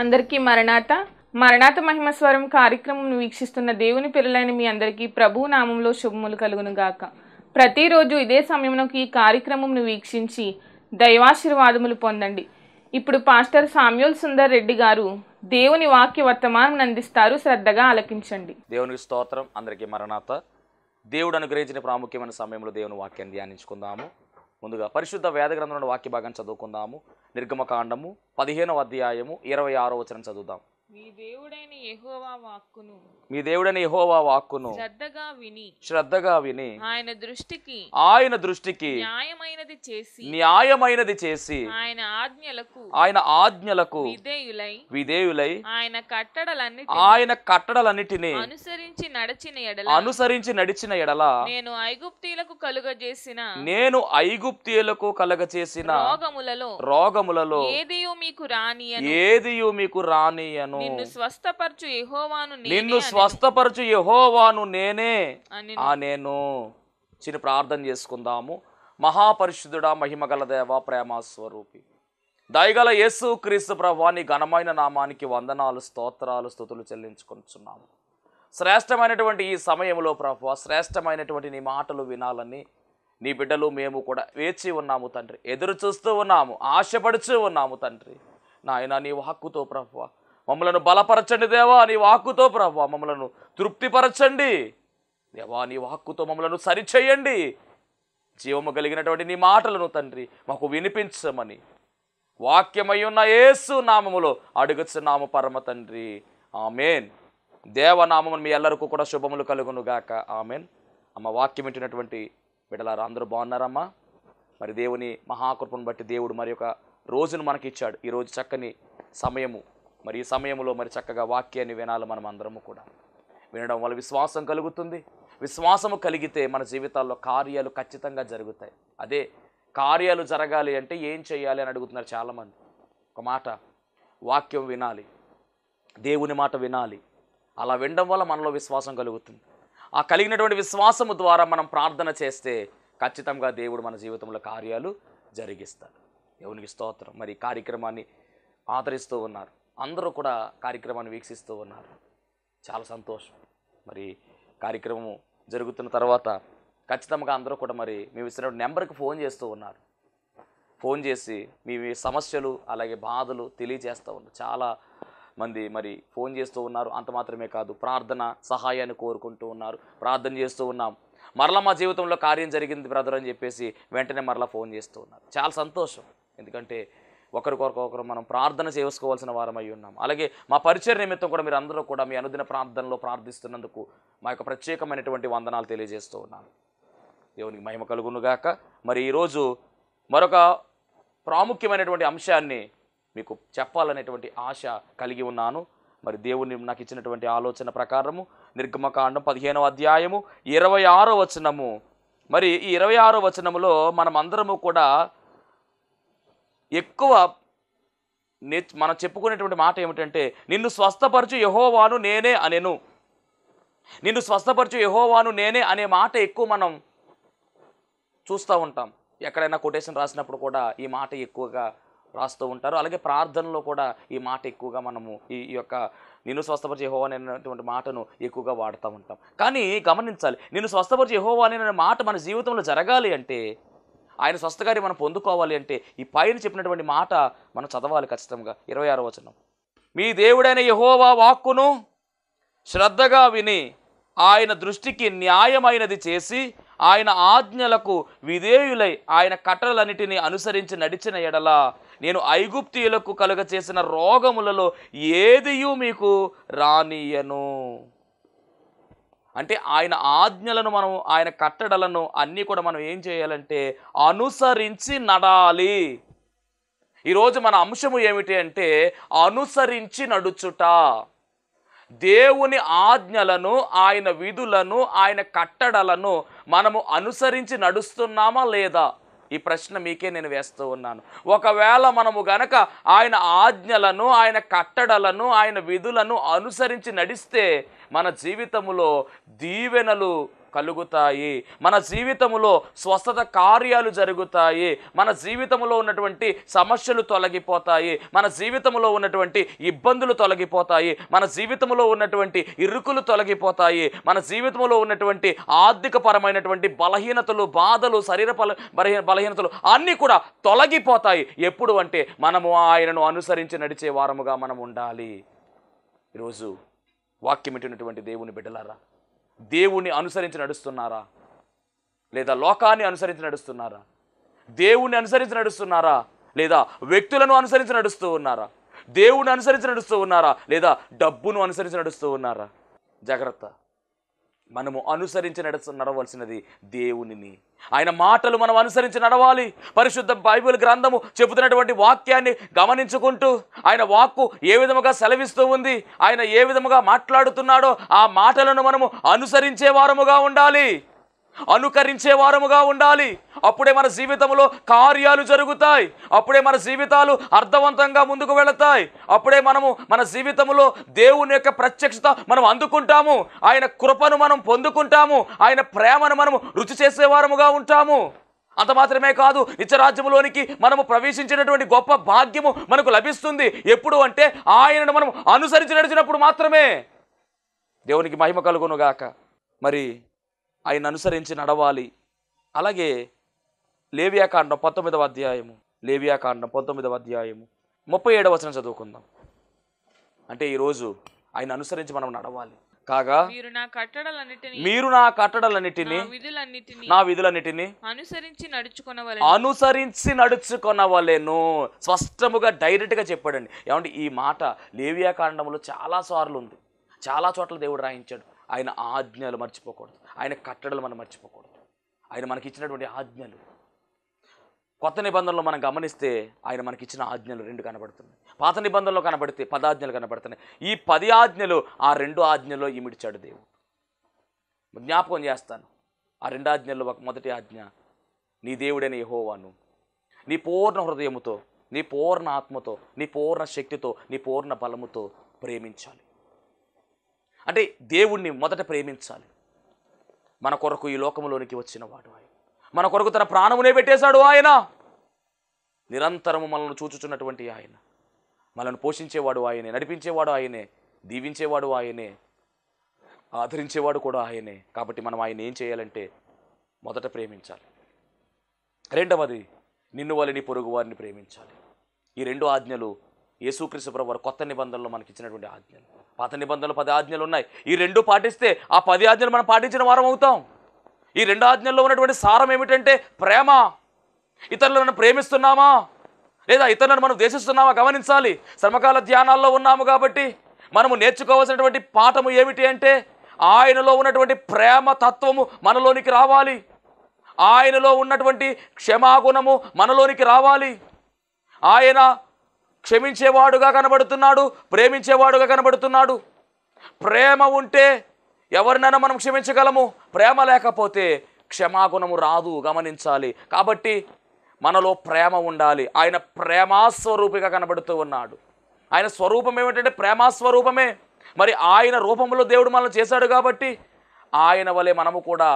అందరికీ మరణాత మరణాత మహిమ స్వరం కార్యక్రమం వీక్షిస్తున్న దేవుని పిల్లలైన మీ అందరికీ ప్రభు నామంలో శుభములు కలుగును గాక. ప్రతిరోజు ఇదే సమయంలోకి ఈ కార్యక్రమంను వీక్షించి దైవాశీర్వాదములు పొందండి. ఇప్పుడు పాస్టర్ సామ్యూల్ సుందర్ రెడ్డి గారు దేవుని వాక్య వర్తమానం అందిస్తారు. శ్రద్ధగా ఆలకించండి. దేవునికి స్తోత్రం. అందరికీ మరణాత. దేవుడు అనుగ్రహించిన ప్రాముఖ్యమైన సమయంలో దేవుని వాక్యాన్ని ధ్యానించుకుందాము. ముందుగా పరిశుద్ధ వేద గ్రంథంలోని వాక్య భాగం చదువుకుందాము. నిర్గమకాండము 15వ అధ్యాయము 26వ వచనం చదువుదాం. మీ దేవుడైన యెహోవా వాక్కును శ్రద్ధగా విని ఆయన దృష్టికి న్యాయమైనది చేసి ఆయన ఆజ్ఞలకు విధేయులై ఆయన కట్టడలన్నిటిని అనుసరించి నడిచిన ఎడల నేను ఐగుప్తీయులకు కలుగజేసిన రోగములలో ఏదియు మీకు రానియను. నిన్ను స్వస్థపరచు యెహోవాను నేనే నేను. చిన్న ప్రార్థన చేసుకుందాము. మహాపరిశుద్ధుడా, మహిమగల దేవ, ప్రేమ స్వరూపి, దయగల యేసు క్రీస్తు ప్రభువా, నీ ఘనమైన నామానికి వందనాలు, స్తోత్రాలు, స్తుతులు చెల్లించుకుంటున్నాము. శ్రేష్టమైనటువంటి ఈ సమయంలో ప్రభువా, శ్రేష్టమైనటువంటి నీ మాటలు వినాలని నీ బిడ్డలు మేము కూడా వేచి ఉన్నాము తండ్రి. ఎదురు చూస్తూ ఉన్నాము, ఆశపడుచూ ఉన్నాము తండ్రి. నాయన, నీ వాక్కుతో ప్రభువా మమ్మలను బలపరచండి దేవా. నీ వాక్కుతో ప్రభువా మమ్మలను తృప్తిపరచండి దేవా. నీ వాక్కుతో మమ్మలను సరిచేయండి. జీవము కలిగినటువంటి నీ మాటలను తండ్రి మాకు వినిపించమని వాక్యమై ఉన్న యేసు నామములో అడుగుచున్నాము పరమ తండ్రి. ఆమెన్. దేవనామమును మీ ಎಲ್ಲರಿಗೂ కూడా శుభములు కలుగును గాక. ఆమెన్. అమ్మ, వాక్యం వింటున్నటువంటి బిడ్డలారా అందరూ బాగున్నారమ్మా? మరి దేవుని మహాకృపను బట్టి దేవుడు మరి ఒక రోజును మనకి ఇచ్చాడు. ఈరోజు చక్కని సమయము. మరి ఈ సమయంలో మరి చక్కగా వాక్యాన్ని వినాలి. మనం అందరము కూడా వినడం వల్ల విశ్వాసం కలుగుతుంది. విశ్వాసము కలిగితే మన జీవితాల్లో కార్యాలు ఖచ్చితంగా జరుగుతాయి. అదే కార్యాలు జరగాలి అంటే ఏం చేయాలి అని అడుగుతున్నారు చాలామంది. ఒక మాట, వాక్యం వినాలి, దేవుని మాట వినాలి. అలా వినడం వల్ల మనలో విశ్వాసం కలుగుతుంది. ఆ కలిగినటువంటి విశ్వాసము ద్వారా మనం ప్రార్థన చేస్తే ఖచ్చితంగా దేవుడు మన జీవితంలో కార్యాలు జరిగిస్తాడు. దేవునికి స్తోత్రం. మరి కార్యక్రమాన్ని ఆదరిస్తూ ఉన్నారు, అందరూ కూడా కార్యక్రమాన్ని వీక్షిస్తూ ఉన్నారు. చాలా సంతోషం. మరి కార్యక్రమం జరుగుతున్న తర్వాత ఖచ్చితంగా అందరూ కూడా మరి మేము ఇస్తున్న నెంబర్కి ఫోన్ చేస్తూ ఉన్నారు. ఫోన్ చేసి మీ సమస్యలు అలాగే బాధలు తెలియజేస్తూ ఉన్నారు. చాలా మంది మరి ఫోన్ చేస్తూ ఉన్నారు. అంత మాత్రమే కాదు, ప్రార్థన సహాయాన్ని కోరుకుంటూ ఉన్నారు. ప్రార్థన చేస్తూ ఉన్నాం, మరలా మా జీవితంలో కార్యం జరిగింది బ్రదర్ అని చెప్పేసి వెంటనే మరలా ఫోన్ చేస్తూ ఉన్నారు. చాలా సంతోషం. ఎందుకంటే ఒకరికొకరు మనం ప్రార్థన చేసుకోవాల్సిన వారం అయి ఉన్నాం. అలాగే మా పరిచయ నిమిత్తం కూడా మీరు అందరూ కూడా మీ అనుదిన ప్రార్థనలో ప్రార్థిస్తున్నందుకు మా యొక్క ప్రత్యేకమైనటువంటి వందనాలు తెలియజేస్తూ ఉన్నాను. దేవునికి మహిమ కలుగునుగాక. మరి ఈరోజు మరొక ప్రాముఖ్యమైనటువంటి అంశాన్ని మీకు చెప్పాలనేటువంటి ఆశ కలిగి ఉన్నాను. మరి దేవుని నాకు ఇచ్చినటువంటి ఆలోచన ప్రకారము నిర్గమకాండం 15వ అధ్యాయము 26వ వచనము. మరి ఈ 26వ వచనములో మనం అందరము కూడా ఎక్కువ మనం చెప్పుకునేటువంటి మాట ఏమిటంటే, నిన్ను స్వస్థపరచు యెహోవాను నేనే అనెను. నిన్ను స్వస్థపరచు యెహోవాను నేనే అనే మాట ఎక్కువ మనం చూస్తూ ఉంటాం. ఎక్కడైనా కొటేషన్ రాసినప్పుడు కూడా ఈ మాట ఎక్కువగా రాస్తూ ఉంటారు. అలాగే ప్రార్థనలో కూడా ఈ మాట ఎక్కువగా మనము ఈ యొక్క నిన్ను స్వస్థపరిచే యెహోవా అనేటువంటి మాటను ఎక్కువగా వాడుతూ ఉంటాం. కానీ గమనించాలి, నిన్ను స్వస్థపరిచే యెహోవా అనే మాట మన జీవితంలో జరగాలి అంటే, ఆయన స్వస్థగారి మనం పొందుకోవాలి అంటే ఈ పైన చెప్పినటువంటి మాట మనం చదవాలి ఖచ్చితంగా. 26వ వచనం, మీ దేవుడైన యెహోవా వాక్కును శ్రద్ధగా విని ఆయన దృష్టికి న్యాయమైనది చేసి ఆయన ఆజ్ఞలకు విధేయులై ఆయన కట్టడలన్నిటిని అనుసరించి నడిచిన ఎడల నేను ఐగుప్తీయులకు కలుగచేసిన రోగములలో ఏదియూ మీకు రానియను. అంటే ఆయన ఆజ్ఞలను మనం, ఆయన కట్టడలను అన్నీ కూడా మనం ఏం చేయాలంటే అనుసరించి నడాలి. ఈరోజు మన అంశము ఏమిటి అంటే అనుసరించి నడుచుట. దేవుని ఆజ్ఞలను, ఆయన విధులను, ఆయన కట్టడలను మనము అనుసరించి నడుస్తున్నామా లేదా? ఈ ప్రశ్న మీకే నేను వేస్తూ ఉన్నాను. ఒకవేళ మనము గనక ఆయన ఆజ్ఞలను, ఆయన కట్టడలను, ఆయన విధులను అనుసరించి నడిస్తే మన జీవితంలో దీవెనలు కలుగుతాయి, మన జీవితంలో స్వస్థత కార్యాలు జరుగుతాయి, మన జీవితంలో ఉన్నటువంటి సమస్యలు తొలగిపోతాయి, మన జీవితంలో ఉన్నటువంటి ఇబ్బందులు తొలగిపోతాయి, మన జీవితంలో ఉన్నటువంటి ఇరుకులు తొలగిపోతాయి, మన జీవితంలో ఉన్నటువంటి ఆర్థిక పరమైనటువంటి బలహీనతలు, బాధలు, శరీర బలహీనతలు అన్నీ కూడా తొలగిపోతాయి. ఎప్పుడు అంటే మనము ఆయనను అనుసరించి నడిచే వారముగా మనం ఉండాలి. ఈరోజు వాక్యం వింటున్నటువంటి దేవుని బిడ్డలారా, దేవుణ్ణి అనుసరించి నడుస్తున్నారా? లేదా లోకాన్ని అనుసరించి నడుస్తున్నారా? దేవుణ్ణి అనుసరించి నడుస్తున్నారా? లేదా వ్యక్తులను అనుసరించి నడుస్తూ ఉన్నారా? దేవుణ్ణి అనుసరించి నడుస్తూ ఉన్నారా? లేదా డబ్బును అనుసరించి నడుస్తూ ఉన్నారా? జాగ్రత్త. మనము అనుసరించి నడవలసినది దేవునిని, ఆయన మాటలు మనం అనుసరించి నడవాలి. పరిశుద్ధ బైబిల్ గ్రంథము చెబుతున్నటువంటి వాక్యాన్ని గమనించుకుంటూ, ఆయన వాక్కు ఏ విధముగా సెలవిస్తూ ఉంది, ఆయన ఏ విధముగా మాట్లాడుతున్నాడో ఆ మాటలను మనము అనుసరించే వారముగా ఉండాలి, అనుకరించే వారముగా ఉండాలి. అప్పుడే మన జీవితంలో కార్యాలు జరుగుతాయి, అప్పుడే మన జీవితాలు అర్థవంతంగా ముందుకు వెళతాయి, అప్పుడే మనము మన జీవితంలో దేవుని యొక్క ప్రత్యక్షత మనం అందుకుంటాము, ఆయన కృపను మనం పొందుకుంటాము, ఆయన ప్రేమను మనము రుచి చేసేవారముగా ఉంటాము. అంత మాత్రమే కాదు, నిత్యరాజ్యములోనికి మనము ప్రవేశించినటువంటి గొప్ప భాగ్యము మనకు లభిస్తుంది. ఎప్పుడు అంటే ఆయనను మనం అనుసరించి నడిచినప్పుడు మాత్రమే. దేవునికి మహిమ కలుగునుగాక. మరి ఆయన అనుసరించి నడవాలి. అలాగే లేవియాకాండం 19వ అధ్యాయము, లేవియాకాండం 19వ అధ్యాయము 37వ వచనం చదువుకుందాం. అంటే ఈరోజు ఆయన అనుసరించి మనం నడవాలి. కాగా మీరు నా కట్టడలన్నిటిని నా విధులన్నిటిని అనుసరించి నడుచుకొనవలెను. స్పష్టముగా డైరెక్ట్గా చెప్పాడండి. ఏమంటే ఈ మాట లేవియాకాండంలో చాలా సార్లు ఉంది, చాలా చోట్ల దేవుడు రాయించాడు. ఆయన ఆజ్ఞలు మర్చిపోకూడదు, ఆయన కట్టడలు మనం మర్చిపోకూడదు. ఆయన మనకి ఇచ్చినటువంటి ఆజ్ఞలు కొత్త నిబంధనలో మనం గమనిస్తే ఆయన మనకి ఇచ్చిన ఆజ్ఞలు 2 కనబడుతున్నాయి. పాత నిబంధనలో కనబడితే 10 ఆజ్ఞలు కనబడుతున్నాయి. ఈ 10 ఆజ్ఞలు ఆ 2 ఆజ్ఞలో ఇమిడిచాడు దేవుడు. జ్ఞాపకం చేస్తాను. ఆ 2 ఆజ్ఞల్లో మొదటి ఆజ్ఞ, నీ దేవుడైన యెహోవాను నీ పూర్ణ హృదయముతో, నీ పూర్ణ ఆత్మతో, నీ పూర్ణ శక్తితో, నీ పూర్ణ బలముతో ప్రేమించాలి. అంటే దేవుణ్ణి మొదట ప్రేమించాలి. మన కొరకు ఈ లోకములోనికి వచ్చిన వాడు ఆయన, మన కొరకు తన ప్రాణమునే పెట్టేశాడు ఆయన. నిరంతరము మనల్ని చూచుచున్నటువంటి ఆయన, మనల్ని పోషించేవాడు ఆయనే, నడిపించేవాడు ఆయనే, దీవించేవాడు ఆయనే, ఆదరించేవాడు కూడా ఆయనే. కాబట్టి మనం ఆయన ఏం చేయాలంటే మొదట ప్రేమించాలి. రెండవది, నిన్ను వలె నీ పొరుగు వారిని ప్రేమించాలి. ఈ 2 ఆజ్ఞలు యేసుక్రీస్తు ప్రభువు వారు కొత్త నిబంధనలో మనకి ఇచ్చినటువంటి ఆజ్ఞలు. పాత నిబంధనలు 10 ఆజ్ఞలు ఉన్నాయి. ఈ 2 పాటిస్తే ఆ 10 ఆజ్ఞలు మనం పాటించిన వారం అవుతాం. ఈ 2 ఆజ్ఞల్లో ఉన్నటువంటి సారం ఏమిటంటే ప్రేమ. ఇతరులను ప్రేమిస్తున్నామా లేదా ఇతరులను మనం ద్వేషిస్తున్నామా గమనించాలి. శ్రమకాల ధ్యానాల్లో ఉన్నాము కాబట్టి మనము నేర్చుకోవాల్సినటువంటి పాఠము ఏమిటి అంటే ఆయనలో ఉన్నటువంటి ప్రేమ తత్వము మనలోనికి రావాలి, ఆయనలో ఉన్నటువంటి క్షమాగుణము మనలోనికి రావాలి. ఆయన క్షమించేవాడుగా కనబడుతున్నాడు, ప్రేమించేవాడుగా కనబడుతున్నాడు. ప్రేమ ఉంటే ఎవరినైనా మనం క్షమించగలము, ప్రేమ లేకపోతే క్షమాగుణము రాదు, గమనించాలి. కాబట్టి మనలో ప్రేమ ఉండాలి. ఆయన ప్రేమాస్వరూపిగా కనబడుతూ ఉన్నాడు. ఆయన స్వరూపం ఏమిటంటే ప్రేమాస్వరూపమే. మరి ఆయన రూపంలో దేవుడు మనల్ని చేశాడు కాబట్టి ఆయన వలె మనము కూడా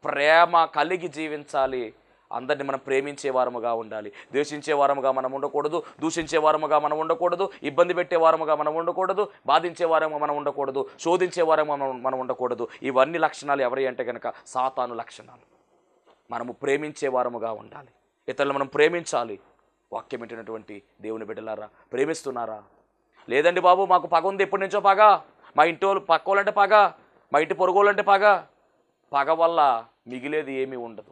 ప్రేమ కలిగి జీవించాలి. అందరిని మనం ప్రేమించే వారముగా ఉండాలి, ద్వేషించే వారముగా మనం ఉండకూడదు, దూషించే వారముగా మనం ఉండకూడదు, ఇబ్బంది పెట్టే వారముగా మనం ఉండకూడదు, బాధించే వారముగా మనం ఉండకూడదు, శోధించే వారముగా మనం ఉండకూడదు. ఇవన్నీ లక్షణాలు ఎవరి అంటే కనుక సాతాను లక్షణాలు. మనము ప్రేమించే వారముగా ఉండాలి, ఇతరులను మనం ప్రేమించాలి. వాక్యం వింటున్నటువంటి దేవుని బిడ్డలారా, ప్రేమిస్తున్నారా? లేదండి బాబు, మాకు పగ ఉంది, ఎప్పటి నుంచో పగ, మా ఇంటి వాళ్ళు పక్కోళ్ళంటే పగ, మా ఇంటి పొరుగులంటే పగ. పగ వల్ల మిగిలేది ఏమీ ఉండదు.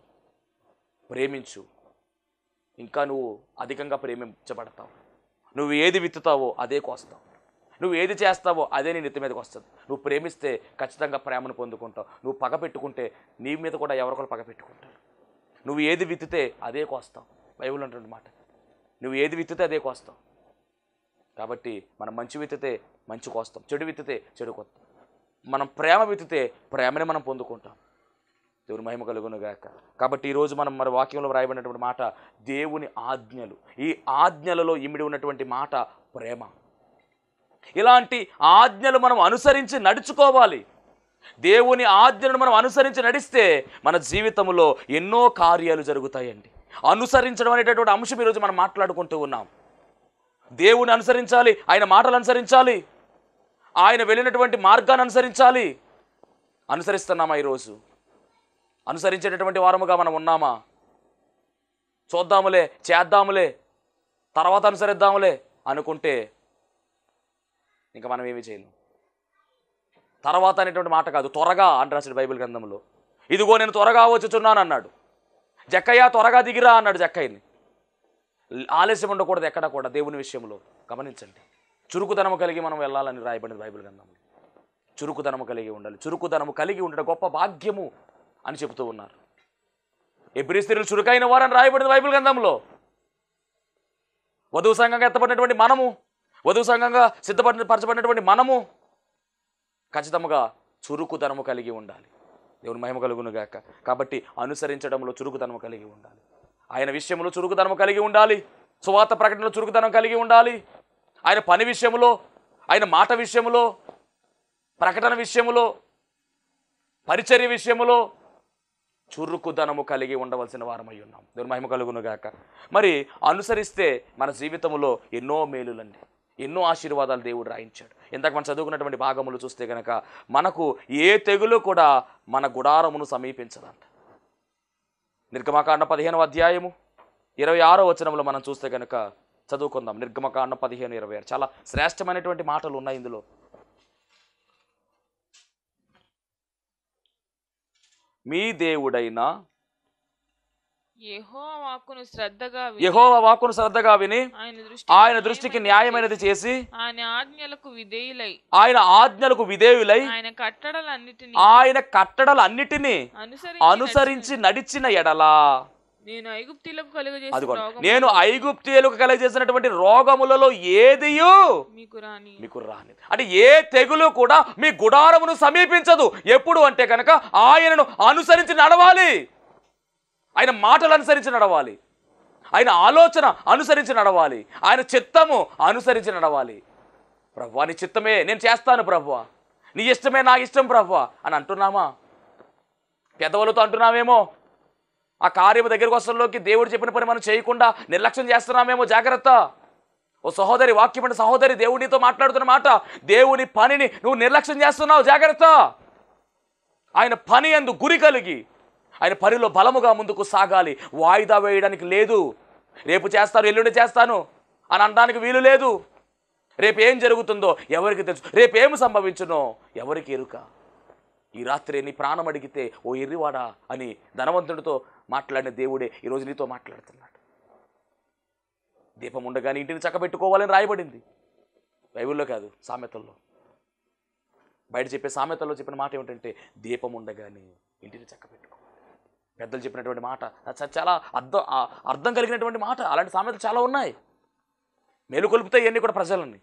ప్రేమించు, ఇంకా నువ్వు అధికంగా ప్రేమించబడతావు. నువ్వు ఏది విత్తుతావో అదే కోస్తావు, నువ్వు ఏది చేస్తావో అదే నీ నెత్తి మీదకి వస్తుంది. నువ్వు ప్రేమిస్తే ఖచ్చితంగా ప్రేమను పొందుకుంటావు. నువ్వు పగ పెట్టుకుంటే నీ మీద కూడా ఎవరికొకరు పగ పెట్టుకుంటారు. నువ్వు ఏది విత్తితే అదే కోస్తావు. బైబిల్ అంటున్న మాట, నువ్వు ఏది విత్తితే అదే కోస్తావు. కాబట్టి మనం మంచి విత్తితే మంచి కోస్తాం, చెడు విత్తితే చెడు కోస్తాం. మనం ప్రేమ విత్తితే ప్రేమనే మనం పొందుకుంటాం. దేవుని మహిమ కలుగునుగాక. కాబట్టి ఈరోజు మనం మరి వాక్యంలో వ్రాయబడినటువంటి మాట దేవుని ఆజ్ఞలు. ఈ ఆజ్ఞలలో ఇమిడి ఉన్నటువంటి మాట ప్రేమ. ఇలాంటి ఆజ్ఞలు మనం అనుసరించి నడుచుకోవాలి. దేవుని ఆజ్ఞలను మనం అనుసరించి నడిస్తే మన జీవితంలో ఎన్నో కార్యాలు జరుగుతాయండి. అనుసరించడం అనేటటువంటి అంశం ఈరోజు మనం మాట్లాడుకుంటూ ఉన్నాం. దేవుని అనుసరించాలి, ఆయన మాటలు అనుసరించాలి, ఆయన వెళ్ళినటువంటి మార్గాన్ని అనుసరించాలి. అనుసరిస్తున్నామా ఈరోజు? అనుసరించేటటువంటి వారముగా మనం ఉన్నామా? చూద్దాములే, చేద్దాములే, తర్వాత అనుసరిద్దాములే అనుకుంటే ఇంకా మనం ఏమీ చేయలేం. తర్వాత అనేటువంటి మాట కాదు, త్వరగా అని రాశాడు బైబిల్ గ్రంథంలో. ఇదిగో నేను త్వరగా వచ్చుచున్నాను అన్నాడు. జక్కయ్య త్వరగా దిగిరా అన్నాడు జక్కయ్యని. ఆలస్యం ఉండకూడదు ఎక్కడ కూడా దేవుని విషయంలో. గమనించండి, చురుకుదనము కలిగి మనం వెళ్ళాలని రాయబడింది బైబిల్ గ్రంథంలో. చురుకుదనము కలిగి ఉండాలి. చురుకుదనము కలిగి ఉండడం గొప్ప భాగ్యము అని చెబుతూ ఉన్నారు. ఎబ్రీ స్త్రీలు చురుకైన వారని రాయబడింది బైబిల్ గ్రంథంలో. వధువు సంఘంగా ఎత్తబడినటువంటి మనము, వధువు సంఘంగా పరచబడినటువంటి మనము ఖచ్చితంగా చురుకుదనము కలిగి ఉండాలి. దేవుని మహిమ కలుగును గాక. కాబట్టి అనుసరించడంలో చురుకుదనము కలిగి ఉండాలి. ఆయన విషయంలో చురుకుదనము కలిగి ఉండాలి. సువార్త ప్రకటనలో చురుకుదనం కలిగి ఉండాలి. ఆయన పని విషయంలో, ఆయన మాట విషయంలో, ప్రకటన విషయంలో, పరిచర్య విషయంలో చురుకుదనము కలిగి ఉండవలసిన వారమై ఉన్నాం. దేవుని మహిమ కలుగును గాక. మరి అనుసరిస్తే మన జీవితంలో ఎన్నో మేలులండి, ఎన్నో ఆశీర్వాదాలు దేవుడు రాయించాడు. ఇందాక మనం చదువుకున్నటువంటి భాగములు చూస్తే కనుక మనకు ఏ తెగులు కూడా మన గుడారమును సమీపించదంట. నిర్గమకాండ 15వ అధ్యాయము 26వ వచనంలో మనం చూస్తే కనుక చదువుకుందాం. నిర్గమకాండ 15:26 చాలా శ్రేష్టమైనటువంటి మాటలు ఉన్నాయి ఇందులో. మీ దేవుడైన యెహోవా వాక్కును శ్రద్ధగా విని ఆయన దృష్టికి న్యాయమైనది చేసి ఆయన ఆజ్ఞలకు విధేయులై ఆయన కట్టడలన్నిటినీ అనుసరించి నడిచిన ఎడలా నేను ఐగుప్తీయులకు కలుగజేసినటువంటి రోగములలో ఏదియు మీకు రాని. అంటే ఏ తెగులు కూడా మీ గుడారమును సమీపించదు. ఎప్పుడు అంటే కనుక ఆయనను అనుసరించి నడవాలి, ఆయన మాటలు అనుసరించి నడవాలి, ఆయన ఆలోచన అనుసరించి నడవాలి, ఆయన చిత్తము అనుసరించి నడవాలి. ప్రభువా నీ చిత్తమే నేను చేస్తాను ప్రభువా, నీ ఇష్టమే నా ఇష్టం ప్రభువా అని అంటున్నామా? పెదవులతో అంటున్నామేమో, ఆ కార్యము దగ్గరకు వస్తున్నలోకి దేవుడు చెప్పిన పని మనం చేయకుండా నిర్లక్ష్యం చేస్తున్నామేమో. జాగ్రత్త. ఓ సహోదరి, వాక్యం అంటే సహోదరి, దేవునితో మాట్లాడుతున్న మాట, దేవుని పనిని నువ్వు నిర్లక్ష్యం చేస్తున్నావు, జాగ్రత్త. ఆయన పని యందు గురి కలిగి ఆయన పనిలో బలముగా ముందుకు సాగాలి. వాయిదా వేయడానికి లేదు. రేపు చేస్తాను, ఎల్లుండి చేస్తాను అని అనడానికి వీలు లేదు. రేపు ఏం జరుగుతుందో ఎవరికి తెలుసు, రేపేమి సంభవించునో ఎవరికి ఎరుక. ఈ రాత్రి నీ ప్రాణం అడిగితే ఓ ఎర్రివాడా అని ధనవంతుడితో మాట్లాడిన దేవుడే ఈరోజు నీతో మాట్లాడుతున్నాడు. దీపం ఉండగానే ఇంటిని చక్కబెట్టుకోవాలని రాయబడింది బైబిల్లో కాదు, సామెతల్లో. బయట చెప్పే సామెతల్లో చెప్పిన మాట ఏమిటంటే దీపం ఉండగానే ఇంటిని చక్కబెట్టుకో. పెద్దలు చెప్పినటువంటి మాట చాలా అర్థం కలిగినటువంటి మాట. అలాంటి సామెతలు చాలా ఉన్నాయి. మేలుకొల్పుతాయి ఇవన్నీ కూడా ప్రజలని.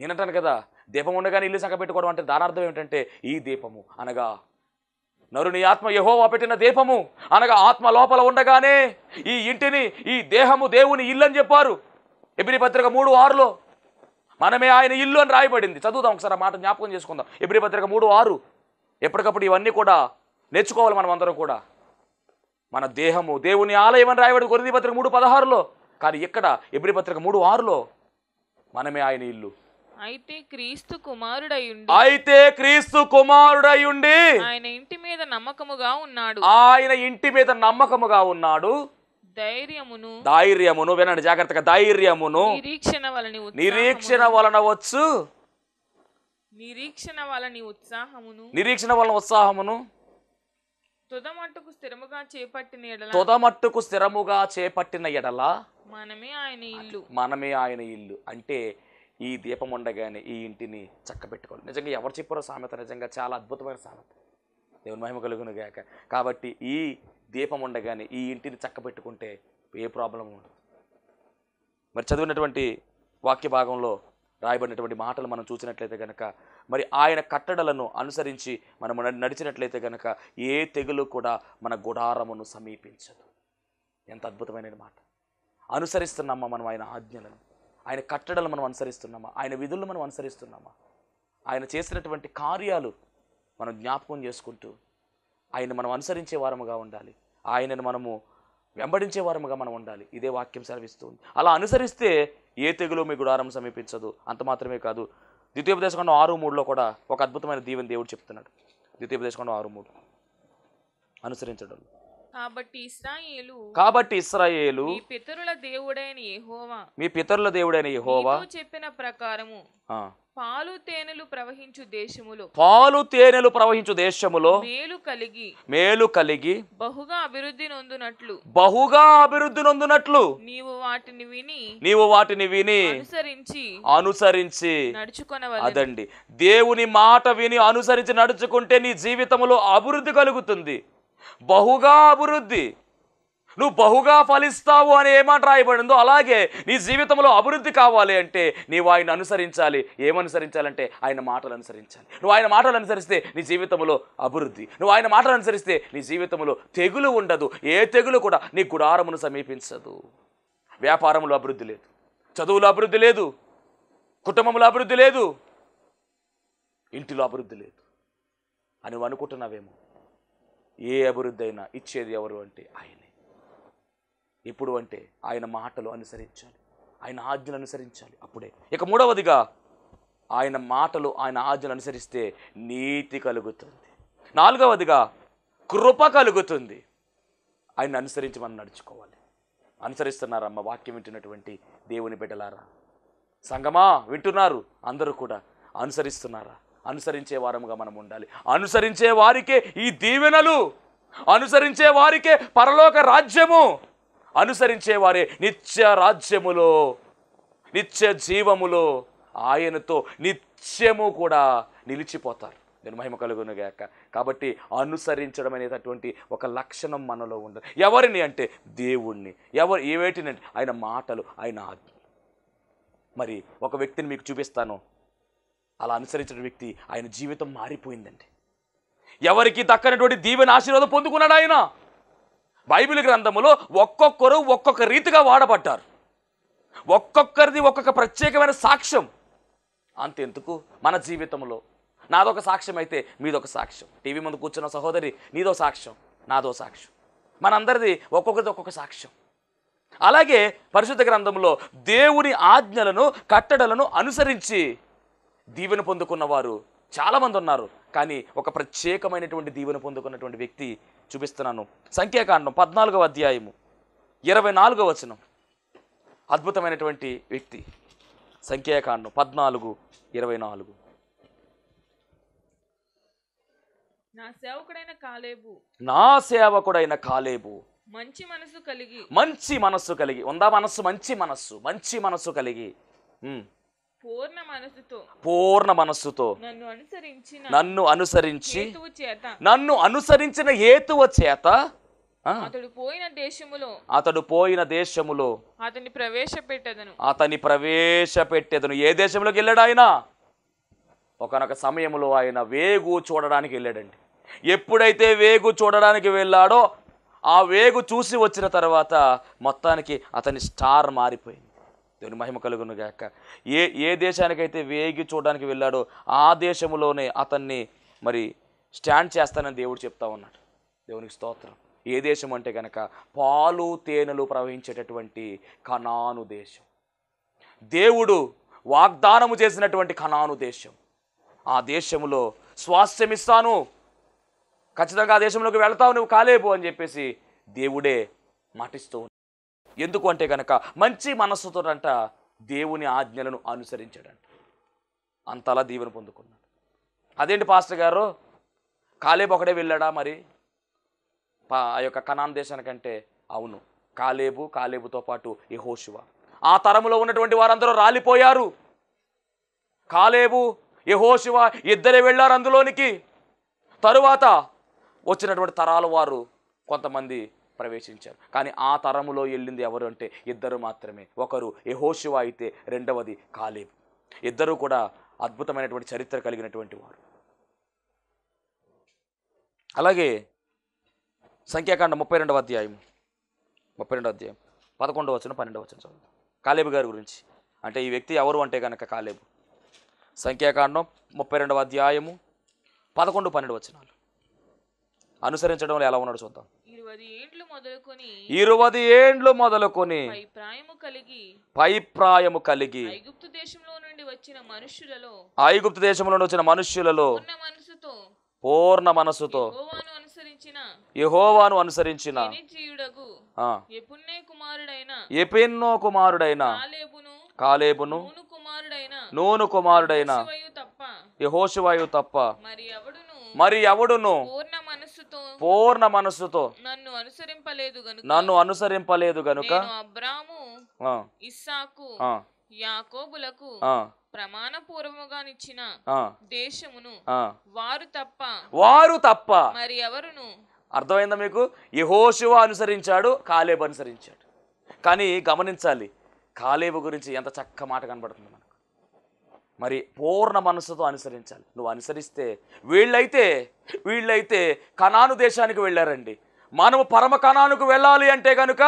నేనంటాను కదా, దీపం ఉండగానే ఇల్లు చక్కబెట్టుకోవడం అంటే దాని అర్థం ఏమిటంటే ఈ దీపము అనగా నరుని ఆత్మ యెహోవా పెట్టిన దీపము అనగా ఆత్మ లోపల ఉండగానే ఈ ఇంటిని, ఈ దేహము దేవుని ఇల్లు అని చెప్పారు. ఎబ్రీ పత్రిక 3:6లో మనమే ఆయన ఇల్లు అని రాయబడింది. చదువుదాం ఒకసారి, ఆ మాట జ్ఞాపకం చేసుకుందాం. ఎబ్రీ పత్రిక 3:6. ఎప్పటికప్పుడు ఇవన్నీ కూడా నేర్చుకోవాలి మనం అందరం కూడా. మన దేహము దేవుని ఆలయం అని రాయబడింది కొరింథీ పత్రిక 3:16లో. కానీ ఇక్కడ ఎబ్రీ పత్రిక 3:6లో మనమే ఆయన ఇల్లు. అయితే క్రీస్తు కుమారుడయుండి ఆయన ఇంటి మీద నమ్మకముగా ఉన్నాడు. ధైర్యమును వినండి జాగ్రత్తగా, ధైర్యమును నిరీక్షణ వలన ఉత్సాహమును తుదమట్టుకు స్థిరముగా చేపట్టిన ఎడల మనమే ఆయన ఇల్లు. అంటే ఈ దీపం ఉండగానే ఈ ఇంటిని చక్కబెట్టుకోవాలి. నిజంగా ఎవరు చెప్పారో సామెత నిజంగా చాలా అద్భుతమైన సామెత. దేవుని మహిమ కలుగును గాక. కాబట్టి ఈ దీపం ఉండగానే ఈ ఇంటిని చక్కబెట్టుకుంటే ఏ ప్రాబ్లం ఉండదు. మరి చదివినటువంటి వాక్య భాగంలో రాయబడినటువంటి మాటలు మనం చూసినట్లయితే కనుక, మరి ఆయన కట్టడలను అనుసరించి మనం నడిచినట్లయితే కనుక ఏ తెగులు కూడా మన గుడారమును సమీపించదు. ఎంత అద్భుతమైన మాట. అనుసరిస్తున్నామా మనం ఆయన ఆజ్ఞలను, ఆయన కట్టడలు మనం అనుసరిస్తున్నామా, ఆయన విధులను మనం అనుసరిస్తున్నామా? ఆయన చేసినటువంటి కార్యాలు మనం జ్ఞాపకం చేసుకుంటూ ఆయన మనం అనుసరించే వారముగా ఉండాలి. ఆయనను మనము వెంబడించే వారముగా మనం ఉండాలి. ఇదే వాక్యం సెలవిస్తుంది. అలా అనుసరిస్తే ఏ తెగులు మీ గుడారం సమీపించదు. అంత మాత్రమే కాదు, ద్వితీయోపదేశకాండం 6:3లో కూడా ఒక అద్భుతమైన దీవెన దేవుడు చెప్తున్నాడు. ద్వితీయోపదేశకాండం 6:3 అనుసరించడం. కాబట్టి ఇశ్రాయేలు మీ పితరుల దేవుడైన యెహోవా చెప్పిన ప్రకారము పాలు తేనెలు ప్రవహించు దేశములో మేలు కలిగి బహుగా అభివృద్ధి నొందునట్లు నీవు వాటిని విని అనుసరించి నడుచుకొనవలెను. అదండి, దేవుని మాట విని అనుసరించి నడుచుకుంటే నీ జీవితంలో అభివృద్ధి కలుగుతుంది. బహుగా అభివృద్ధి. నువ్వు బహుగా ఫలిస్తావు అని ఏమాట రాయబడిందో అలాగే నీ జీవితంలో అభివృద్ధి కావాలి అంటే నీవు ఆయన అనుసరించాలి. ఏమనుసరించాలంటే ఆయన మాటలు అనుసరించాలి. నువ్వు ఆయన మాటలు అనుసరిస్తే నీ జీవితంలో అభివృద్ధి. నువ్వు ఆయన మాటలు అనుసరిస్తే నీ జీవితంలో తెగులు ఉండదు. ఏ తెగులు కూడా నీ గుడారమును సమీపించదు. వ్యాపారంలో అభివృద్ధి లేదు, చదువులో అభివృద్ధి లేదు, కుటుంబంలో అభివృద్ధి లేదు, ఇంటిలో అభివృద్ధి లేదు అని నువ్వు అనుకుంటున్నావేమో. ఏ అభివృద్ధి అయినా ఇచ్చేది ఎవరు అంటే ఆయనే. ఎప్పుడు అంటే ఆయన మాటలు అనుసరించాలి, ఆయన ఆజ్ఞలు అనుసరించాలి. అప్పుడే. ఇక మూడవదిగా ఆయన మాటలు ఆయన ఆజ్ఞలు అనుసరిస్తే నీతి కలుగుతుంది. నాలుగవదిగా కృప కలుగుతుంది. ఆయన అనుసరించి మనం నడుచుకోవాలి. అనుసరిస్తున్నారమ్మ వాక్యం వింటున్నటువంటి దేవుని బిడ్డలారా, సంగమా వింటున్నారు అందరూ కూడా అనుసరిస్తున్నారా? అనుసరించే వారముగా మనం ఉండాలి. అనుసరించే వారికే ఈ దీవెనలు, అనుసరించే వారికే పరలోక రాజ్యము, అనుసరించే వారే నిత్య రాజ్యములో నిత్య జీవములో ఆయనతో నిత్యము కూడా నిలిచిపోతారు. నేను మహిమ కలుగునుగాక. కాబట్టి అనుసరించడం అనేటటువంటి ఒక లక్షణం మనలో ఉండదు. ఎవరిని అంటే దేవుణ్ణి. ఏవేటినంటే ఆయన మాటలు, ఆయన ఆజ్ఞ. మరి ఒక వ్యక్తిని మీకు చూపిస్తాను. అలా అనుసరించిన వ్యక్తి ఆయన జీవితం మారిపోయిందండి. ఎవరికి దక్కనటువంటి దీవెన ఆశీర్వాదం పొందుకున్నాడు ఆయన. బైబిల్ గ్రంథములో ఒక్కొక్కరు ఒక్కొక్క రీతిగా వాడబడ్డారు. ఒక్కొక్కరిది ఒక్కొక్క ప్రత్యేకమైన సాక్ష్యం. అంతెందుకు మన జీవితంలో నాదొక సాక్ష్యం అయితే మీదొక సాక్ష్యం. టీవీ ముందు కూర్చున్న సహోదరి నీదో సాక్ష్యం, నాదో సాక్ష్యం. మనందరిది ఒక్కొక్కరిది ఒక్కొక్క సాక్ష్యం. అలాగే పరిశుద్ధ గ్రంథంలో దేవుని ఆజ్ఞలను కట్టడలను అనుసరించి దీవెన పొందుకున్న వారు చాలామంది ఉన్నారు. కానీ ఒక ప్రత్యేకమైనటువంటి దీవెన పొందుకున్నటువంటి వ్యక్తి చూపిస్తున్నాను. సంఖ్యాకాండం 14వ అధ్యాయము 24వ వచనం. అద్భుతమైనటువంటి వ్యక్తి. సంఖ్యాకాండం 14:24. నా సేవకుడైన కాలేబు మంచి మనస్సు కలిగి ఉందా? మంచి మనస్సు కలిగి పూర్ణ మనస్సుతో నన్ను అనుసరించిన హేతువ చేత అతడు పోయిన దేశములో అతని ప్రవేశపెట్టెదను. ఏ దేశంలోకి వెళ్ళాడు ఆయన? ఒకనొక సమయంలో ఆయన వేగు చూడడానికి వెళ్ళాడండి. ఎప్పుడైతే వేగు చూడడానికి వెళ్ళాడో ఆ వేగు చూసి వచ్చిన తర్వాత మొత్తానికి అతని స్టార్ మారిపోయింది. దేవుని మహిమ కలుగును గాక. ఏ దేశానికైతే వేగి చూడడానికి వెళ్ళాడో ఆ దేశంలోనే అతన్ని మరి స్టాండ్ చేస్తానని దేవుడు చెప్తా ఉన్నాడు. దేవునికి స్తోత్రం. ఏ దేశం అంటే కనుక పాలు తేనెలు ప్రవహించేటటువంటి కనాను దేశం. దేవుడు వాగ్దానము చేసినటువంటి కనాను దేశం. ఆ దేశంలో స్వాస్థ్యమిస్తాను, ఖచ్చితంగా ఆ దేశంలోకి వెళ్తావు నువ్వు కాలేబు అని చెప్పేసి దేవుడే మాటిస్తూ ఉన్నాడు. ఎందుకు అంటే కనుక మంచి మనస్సుతోనంట దేవుని ఆజ్ఞలను అనుసరించాడంట. అంతలా దీవెన పొందుకున్నాడు. అదేంటి పాస్టర్ గారు, కాలేబు ఒకడే వెళ్ళాడా మరి ఆ యొక్క కనాన్ దేశానికంటే? అవును, కాలేబుతో పాటు యెహోషువ. ఆ తరములో ఉన్నటువంటి వారందరూ రాలిపోయారు. కాలేబు యెహోషువ ఇద్దరే వెళ్ళారు అందులోనికి. తరువాత వచ్చినటువంటి తరాల వారు కొంతమంది ప్రవేశించారు. కానీ ఆ తరములో వెళ్ళింది ఎవరు అంటే ఇద్దరు మాత్రమే. ఒకరు యెహోషువ అయితే రెండవది కాలేబు. ఇద్దరూ కూడా అద్భుతమైనటువంటి చరిత్ర కలిగినటువంటి వారు. అలాగే సంఖ్యాకాండం 32వ అధ్యాయం 11వ వచనం 12వ వచనం చదువు. కాలేబు గారి గురించి అంటే ఈ వ్యక్తి ఎవరు అంటే కనుక కాలేబు సంఖ్యాకాండం 32వ అధ్యాయము 11, 12 వచనాలు. అనుసరించడంలో ఎలా ఉన్నాడు చూద్దాం. 20 ఏండ్లు మొదలుకొని 20 ఏండ్లు మొదలుకొని పైప్రాయము కలిగి ఐగుప్తు దేశంలో నుండి వచ్చిన మనుష్యులలో పూర్ణ మనసుతో యెహోవాను అనుసరించిన యెఫున్నె కుమారుడైన కాలేబును నూను కుమారుడైన యెహోషువయు తప్ప మరి ఎవడును పూర్ణ మనస్సుతో నన్ను అనుసరింపలేదు గనుక అబ్రాము ఇస్సాకు యాకోబులకు ప్రమాణపూర్వముగా నిచ్చిన దేశమును వారు తప్ప మరి ఎవరును. అర్థమైందా మీకు? యెహోషువ అనుసరించాడు, కాలేబు అనుసరించాడు. కానీ గమనించాలి, కాలేబు గురించి ఎంత చక్క మాట కనబడుతుంది మనకు. మరి పూర్ణ మనస్సుతో అనుసరించాలి. నువ్వు అనుసరిస్తే వీళ్ళైతే కనాను దేశానికి వెళ్ళారండి. మనము పరమ కనానుకు వెళ్ళాలి అంటే కనుక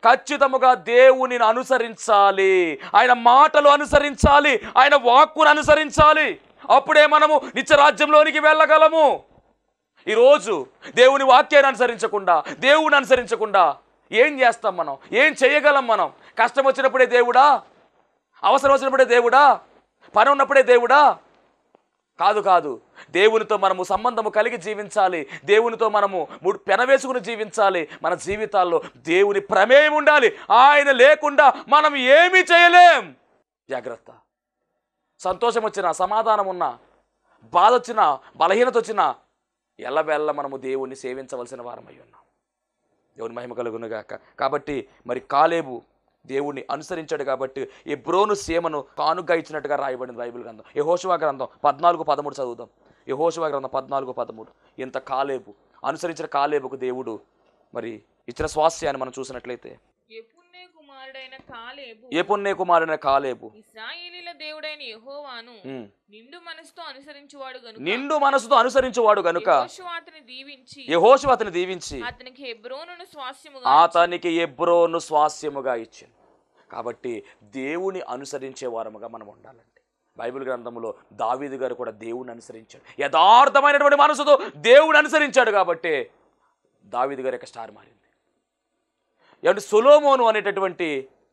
ఖచ్చితముగా దేవునిని అనుసరించాలి, ఆయన మాటలు అనుసరించాలి, ఆయన వాక్కును అనుసరించాలి. అప్పుడే మనము నిత్యరాజ్యంలోనికి వెళ్ళగలము. ఈరోజు దేవుని వాక్యాన్ని అనుసరించకుండా ఏం చేస్తాం మనం? ఏం చేయగలం మనం? కష్టం వచ్చినప్పుడే దేవుడా? అవసరం వచ్చినప్పుడే దేవుడా? పని ఉన్నప్పుడే దేవుడా? కాదు. దేవునితో మనము సంబంధము కలిగి జీవించాలి. దేవునితో మనము పెనవేసుకుని జీవించాలి. మన జీవితాల్లో దేవుని ప్రమేయం ఉండాలి. ఆయన లేకుండా మనం ఏమీ చేయలేం. జాగ్రత్త. సంతోషం వచ్చినా, సమాధానం ఉన్నా, బాధ వచ్చినా, బలహీనత వచ్చినా ఎల్లవెల్ల మనము దేవుణ్ణి సేవించవలసిన వారమై ఉన్నాం. దేవుని మహిమ కలుగునుగాక. కాబట్టి మరి కాలేబు దేవుణ్ణి అనుసరించాడు కాబట్టి ఎబ్రోను సీమను కానుగ్గా ఇచ్చినట్టుగా రాయబడింది బైబిల్ గ్రంథం. యెహోషువ గ్రంథం 14:13 చదువుదాం. యెహోషువ గ్రంథం 14:13. ఇంత అనుసరించిన కాలేబుకు దేవుడు మరి ఇచ్చిన స్వాస్థ్యాన్ని మనం చూసినట్లయితే, యెఫున్నె కుమారుడైన కాలేబు ఇశ్రాయేలీయుల దేవుడైన యెహోవాను నిండు మనసుతో అనుసరించువాడు గనుక యెహోషువ అతని దీవించి అతనికి హెబ్రోను స్వాస్థ్యముగా ఇచ్చింది. కాబట్టి దేవుని అనుసరించే వారముగా మనం ఉండాలండి. బైబిల్ గ్రంథంలో దావీదు గారు కూడా దేవుని అనుసరించాడు. యథార్థమైనటువంటి మనసుతో దేవుని అనుసరించాడు కాబట్టి దావీదు గారి యొక్క స్టార్ మారింది. ఏమంటే సొలొమోను అనేటటువంటి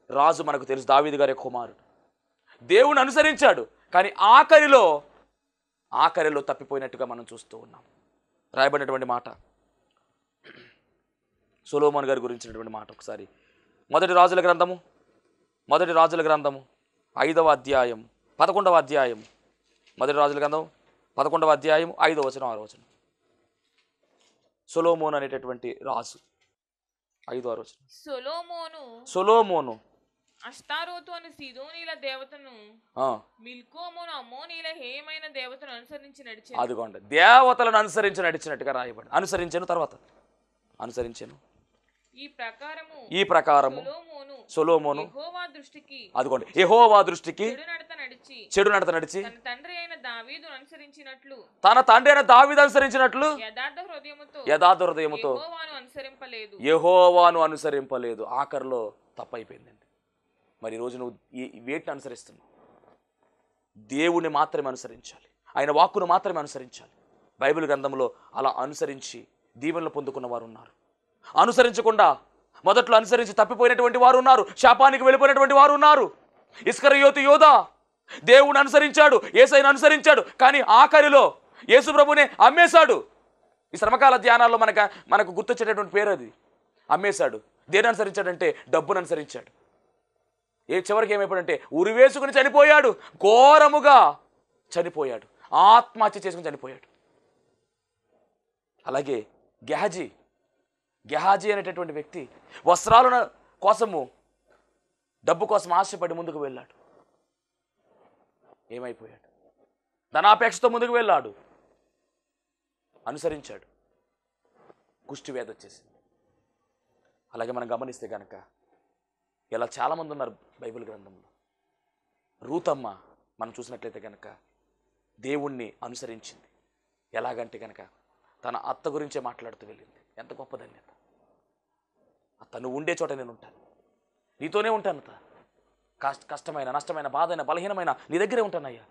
రాజు మనకు తెలుసు, దావీదు గారి కుమారుడు. దేవుని అనుసరించాడు, కానీ ఆఖరిలో తప్పిపోయినట్టుగా మనం చూస్తూ ఉన్నాం. రాయబడినటువంటి మాట, సొలొమోను గారి గురించినటువంటి మాట ఒకసారి మొదటి రాజుల గ్రంథము 5వ అధ్యాయం 11వ అధ్యాయం. మొదటి రాజుల గ్రంథం 11వ అధ్యాయం 5వ వచనం 6వ వచనం. సొలొమోను అనేటటువంటి రాజు 5వ వచనం. సొలొమోను అష్తారోతు అని సీదోనీల దేవతను మిల్కోమును అమ్మోనీల హేయమైన దేవతను అనుసరించి నడిచాను. అదిగోండి, దేవతలను అనుసరించి నడిచినట్టుగా రాయబడి అనుసరించాను. ఈ ప్రకారము సొలొమోను అదిగోండి యెహోవా దృష్టికి చెడు నడత నడిచి తన తండ్రి అయిన దావీదు అనుసరించినట్లు యథార్థ హృదయముతో యెహోవాను అనుసరింపలేదు. ఆఖరిలో తప్పైపోయిందండి. మరి ఈరోజు నువ్వు వేటిని అనుసరిస్తున్నావు? దేవుని మాత్రమే అనుసరించాలి, ఆయన వాక్కును మాత్రమే అనుసరించాలి. బైబిల్ గ్రంథంలో అలా అనుసరించి దీవెనలు పొందుకున్న వారు ఉన్నారు. అనుసరించకుండా మొదట్లో అనుసరించి తప్పిపోయినటువంటి వారు ఉన్నారు. శాపానికి వెళ్ళిపోయినటువంటి వారు ఉన్నారు. ఇస్కరియోతు యోధా దేవుని అనుసరించాడు, యేసయ్యను అనుసరించాడు, కానీ ఆఖరిలో యేసు ప్రభునే అమ్మేశాడు. ఈ శ్రమకాల ధ్యానాల్లో మనకు గుర్తొచ్చేటటువంటి పేరు అది. అమ్మేశాడు. దేని అనుసరించాడంటే డబ్బును అనుసరించాడు. చివరికి ఏమైపోయాడంటే ఉరివేసుకుని చనిపోయాడు. ఘోరముగా చనిపోయాడు. ఆత్మహత్య చేసుకుని చనిపోయాడు. అలాగే గెహాజీ అనేటటువంటి వ్యక్తి వస్త్రాల కోసము డబ్బు కోసం ఆశపడి ముందుకు వెళ్ళాడు. ఏమైపోయాడు? ధనాపేక్షతో ముందుకు వెళ్ళాడు, అనుసరించాడు, కుష్టి వ్యాధి వచ్చేసింది. అలాగే మనం గమనిస్తే కనుక ఇలా చాలామంది ఉన్నారు బైబిల్ గ్రంథంలో. రూతమ్మ మనం చూసినట్లయితే కనుక దేవుణ్ణి అనుసరించింది. ఎలాగంటే కనుక తన అత్త గురించే మాట్లాడుతూ వెళ్ళింది. ఎంత గొప్ప ధన్యత! అత్త, నువ్వు ఉండే చోట నేను ఉంటాను, నీతోనే ఉంటాను. కష్టమైన, నష్టమైన, బాధైన, బలహీనమైన నీ దగ్గరే ఉంటానయ్యా.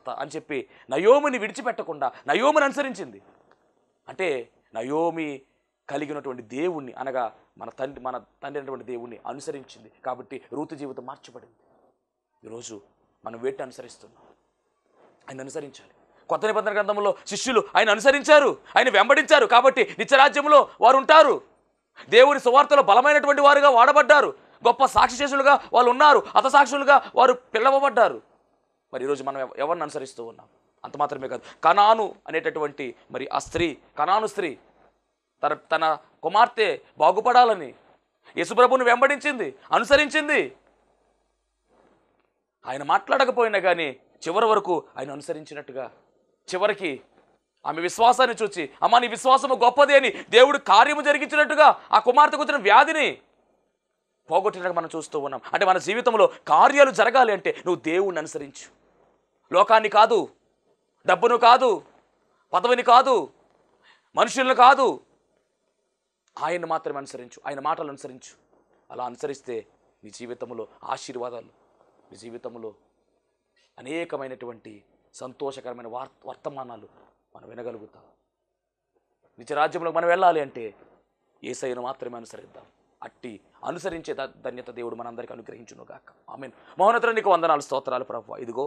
భర్త అని చెప్పి నయోమిని విడిచిపెట్టకుండా నయోమిని అనుసరించింది. అంటే నయోమి కలిగినటువంటి దేవుణ్ణి, అనగా మన తండ్రి అయినటువంటి దేవుణ్ణి అనుసరించింది. కాబట్టి రూతు జీవితం మార్చబడింది. ఈరోజు మనం వేటిని అనుసరిస్తున్నాం? ఆయన అనుసరించాలి. కొత్త నిబంధన గ్రంథంలో శిష్యులు ఆయన అనుసరించారు, ఆయన వెంబడించారు. కాబట్టి నిత్యరాజ్యంలో వారు ఉంటారు. దేవుని సువార్తలో బలమైనటువంటి వారుగా వాడబడ్డారు. గొప్ప సాక్షిశేషులుగా వాళ్ళు ఉన్నారు. హతసాక్షులుగా వారు పిలవబడ్డారు. మరి ఈరోజు మనం ఎవరిని అనుసరిస్తూ ఉన్నాం? అంత మాత్రమే కాదు, కనాను అనేటటువంటి మరి ఆ స్త్రీ, కనాను స్త్రీ తన కుమార్తె బాగుపడాలని యేసుప్రభుని వెంబడించింది, అనుసరించింది. ఆయన మాట్లాడకపోయినా కానీ చివరి వరకు ఆయన అనుసరించినట్టుగా, చివరికి ఆమె విశ్వాసాన్ని చూచి, అమ్మా నీ విశ్వాసము గొప్పది అని దేవుడు కార్యము జరిగించినట్టుగా ఆ కుమార్తెకు వచ్చిన వ్యాధిని పోగొట్టినట్టుగా మనం చూస్తూ ఉన్నాం. అంటే మన జీవితంలో కార్యాలు జరగాలి అంటే నువ్వు దేవుణ్ణి అనుసరించు. లోకాన్ని కాదు, డబ్బును కాదు, పదవిని కాదు, మనుషులను కాదు, ఆయన్ని మాత్రమే అనుసరించు, ఆయన మాటలు అనుసరించు. అలా అనుసరిస్తే నీ జీవితంలో ఆశీర్వాదాలు, నీ జీవితంలో అనేకమైనటువంటి సంతోషకరమైన వర్తమానాలు మనం వినగలుగుతాం. నిత్యరాజ్యంలో మనం వెళ్ళాలి అంటే యేసయ్యను మాత్రమే అనుసరిద్దాం. అట్టి అనుసరించే ధన్యత దేవుడు మనందరికీ అనుగ్రహించును గాక. ఆమేన్. మహోన్నతుడా నీకు వందనాలు, స్తోత్రాలు ప్రభువా. ఇదిగో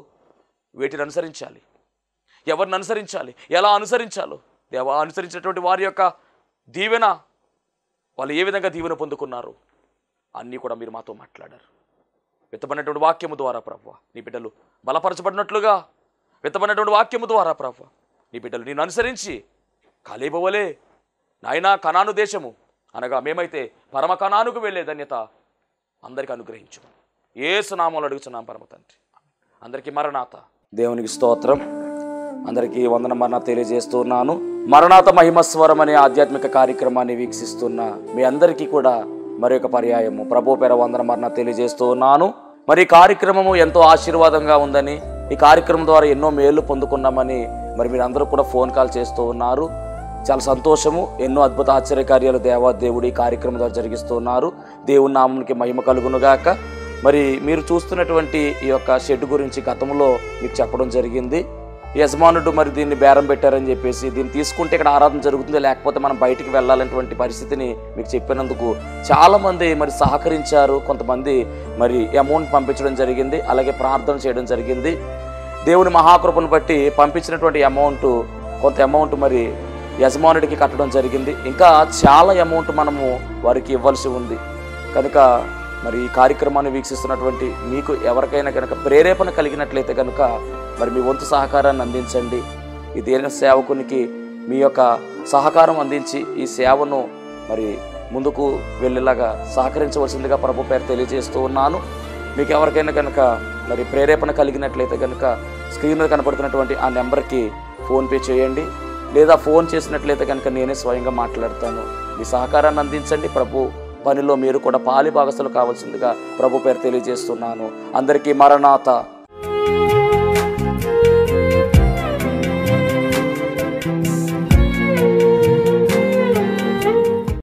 వేటిని అనుసరించాలి, ఎవరిని అనుసరించాలి, ఎలా అనుసరించాలో దేవా, అనుసరించినటువంటి వారి యొక్క దీవెన, వాళ్ళు ఏ విధంగా దీవెన పొందుకున్నారు అన్నీ కూడా మీరు మాతో మాట్లాడారు. విత్తబడినటువంటి వాక్యము ద్వారా ప్రభువా నీ బిడ్డలు బలపరచబడినట్లుగా, విత్తబడినటువంటి వాక్యము ద్వారా ప్రభువా నీ బిడ్డలు నేను అనుసరించి కాలేబు వలె నాయనా కనాను దేశము అనగా మేమైతే పరమ కనానుకు వెళ్ళే ధన్యత అందరికీ అనుగ్రహించు. యేసు నామములో అడుగుచున్నాం పరమ తండ్రి. అందరికీ మరణాత. దేవునికి స్తోత్రం. అందరికీ వందన మరణ తెలియజేస్తున్నాను. మరణాత మహిమస్వరం అనే ఆధ్యాత్మిక కార్యక్రమాన్ని వీక్షిస్తున్న మీ అందరికీ కూడా మరొక పర్యాయము ప్రభు పేర వందన మరణ తెలియజేస్తూ ఉన్నాను. మరి ఈ కార్యక్రమము ఎంతో ఆశీర్వాదంగా ఉందని, ఈ కార్యక్రమం ద్వారా ఎన్నో మేళ్లు పొందుకున్నామని మరి మీరు అందరూ కూడా ఫోన్ కాల్ చేస్తూ ఉన్నారు. చాలా సంతోషము. ఎన్నో అద్భుత ఆశ్చర్యకార్యాలు దేవుడు ఈ కార్యక్రమం ద్వారా జరిగిస్తూ ఉన్నారు. దేవుని నామమునికి మహిమ కలుగునుగాక. మరి మీరు చూస్తున్నటువంటి ఈ యొక్క షెడ్ గురించి గతంలో మీకు చెప్పడం జరిగింది. యజమానుడు మరి దీన్ని బేరం పెట్టారని చెప్పేసి, దీన్ని తీసుకుంటే ఇక్కడ ఆరాధన జరుగుతుంది, లేకపోతే మనం బయటికి వెళ్ళాలనేటువంటి పరిస్థితిని మీకు చెప్పినందుకు చాలామంది మరి సహకరించారు. కొంతమంది మరి అమౌంట్ పంపించడం జరిగింది, అలాగే ప్రార్థన చేయడం జరిగింది. దేవుని మహాకృపను బట్టి పంపించినటువంటి కొంత అమౌంట్ మరి యజమానుడికి కట్టడం జరిగింది. ఇంకా చాలా అమౌంట్ మనము వారికి ఇవ్వాల్సి ఉంది. కనుక మరి ఈ కార్యక్రమాన్ని వీక్షిస్తున్నటువంటి మీకు ఎవరికైనా కనుక ప్రేరేపణ కలిగినట్లయితే కనుక మరి మీ వంతు సహకారాన్ని అందించండి. ఈ దేని సేవకునికి మీ యొక్క సహకారం అందించి ఈ సేవను మరి ముందుకు వెళ్ళేలాగా సహకరించవలసిందిగా ప్రభు పేరు తెలియజేస్తూ ఉన్నాను. మీకు ఎవరికైనా కనుక మరి ప్రేరేపణ కలిగినట్లయితే కనుక స్క్రీన్ మీద కనపడుతున్నటువంటి ఆ నెంబర్కి ఫోన్పే చేయండి, లేదా ఫోన్ చేసినట్లయితే కనుక నేనే స్వయంగా మాట్లాడతాను. మీ సహకారాన్ని అందించండి. ప్రభు పనిలో మీరు కూడా పాలి భాగస్తులు కావాల్సిందిగా ప్రభు పేరు తెలియజేస్తున్నాను. అందరికీ మరణాత.